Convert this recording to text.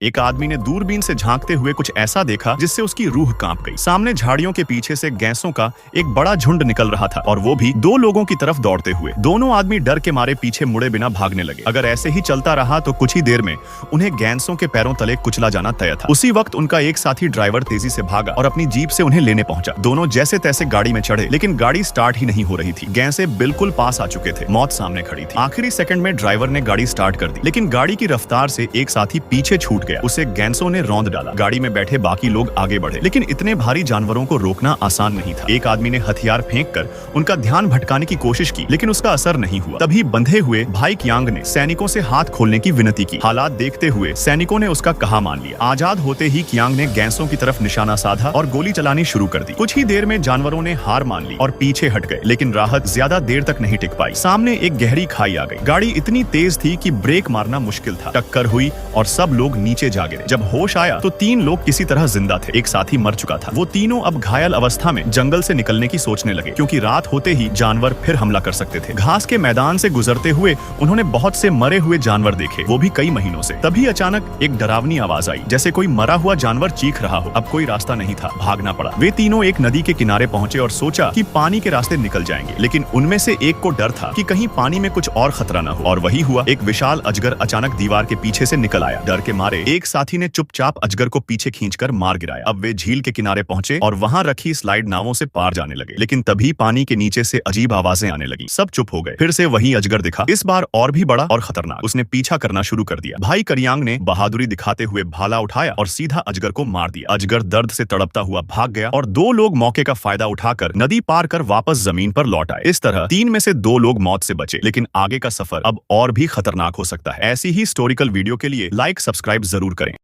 एक आदमी ने दूरबीन से झांकते हुए कुछ ऐसा देखा जिससे उसकी रूह कांप गई। सामने झाड़ियों के पीछे से गैसों का एक बड़ा झुंड निकल रहा था और वो भी दो लोगों की तरफ दौड़ते हुए। दोनों आदमी डर के मारे पीछे मुड़े बिना भागने लगे। अगर ऐसे ही चलता रहा तो कुछ ही देर में उन्हें गैसों के पैरों तले कुचला जाना तय था। उसी वक्त उनका एक साथी ड्राइवर तेजी से भागा और अपनी जीप से उन्हें लेने पहुंचा। दोनों जैसे तैसे गाड़ी में चढ़े, लेकिन गाड़ी स्टार्ट ही नहीं हो रही थी। गैसें बिल्कुल पास आ चुके थे, मौत सामने खड़ी थी। आखिरी सेकंड में ड्राइवर ने गाड़ी स्टार्ट कर दी, लेकिन गाड़ी की रफ्तार से एक साथी पीछे छूट गया। उसे गैसों ने रौंद डाला। गाड़ी में बैठे बाकी लोग आगे बढ़े, लेकिन इतने भारी जानवरों को रोकना आसान नहीं था। एक आदमी ने हथियार फेंककर उनका ध्यान भटकाने की कोशिश की, लेकिन उसका असर नहीं हुआ। तभी बंधे हुए भाई कियांग ने सैनिकों से हाथ खोलने की विनती की। हालात देखते हुए सैनिकों ने उसका कहा मान लिया। आजाद होते ही कियांग ने गैसों की तरफ निशाना साधा और गोली चलानी शुरू कर दी। कुछ ही देर में जानवरों ने हार मान ली और पीछे हट गए, लेकिन राहत ज्यादा देर तक नहीं टिक पाई। सामने एक गहरी खाई आ गई। गाड़ी इतनी तेज थी कि ब्रेक मारना मुश्किल था। टक्कर हुई और सब लोग नीचे जा गिरे। जब होश आया तो 3 लोग किसी तरह जिंदा थे। एक साथी मर चुका था। वो तीनों अब घायल अवस्था में जंगल से निकलने की सोचने लगे, क्योंकि रात होते ही जानवर फिर हमला कर सकते थे। घास के मैदान से गुजरते हुए उन्होंने बहुत से मरे हुए जानवर देखे, वो भी कई महीनों से। तभी अचानक एक डरावनी आवाज आई, जैसे कोई मरा हुआ जानवर चीख रहा हो। अब कोई रास्ता नहीं था, भागना पड़ा। वे तीनों एक नदी के किनारे पहुंचे और सोचा कि पानी के रास्ते निकल जाएंगे, लेकिन उनमें से एक को डर था कि कहीं पानी में कुछ और खतरा न हो। और वही हुआ। एक विशाल अजगर अचानक दीवार के पीछे से निकल आया। डर के मारे एक साथी ने चुपचाप अजगर को पीछे खींचकर मार गिराया। अब वे झील के किनारे पहुंचे और वहां रखी स्लाइड नावों से पार जाने लगे, लेकिन तभी पानी के नीचे से अजीब आवाजें आने लगी। सब चुप हो गए। फिर से वही अजगर दिखा, इस बार और भी बड़ा और खतरनाक। उसने पीछा करना शुरू कर दिया। भाई करियांग ने बहादुरी दिखाते हुए भाला उठाया और सीधा अजगर को मार दिया। अजगर दर्द से तड़पता हुआ भाग गया और 2 लोग मौके का फायदा उठाकर नदी पार कर वापस जमीन पर लौट आए। इस तरह 3 में से 2 लोग मौत से बचे, लेकिन आगे का सफर अब और भी खतरनाक हो सकता है। ऐसी ही हिस्टोरिकल वीडियो के लिए लाइक सब्सक्राइब जरूर करें।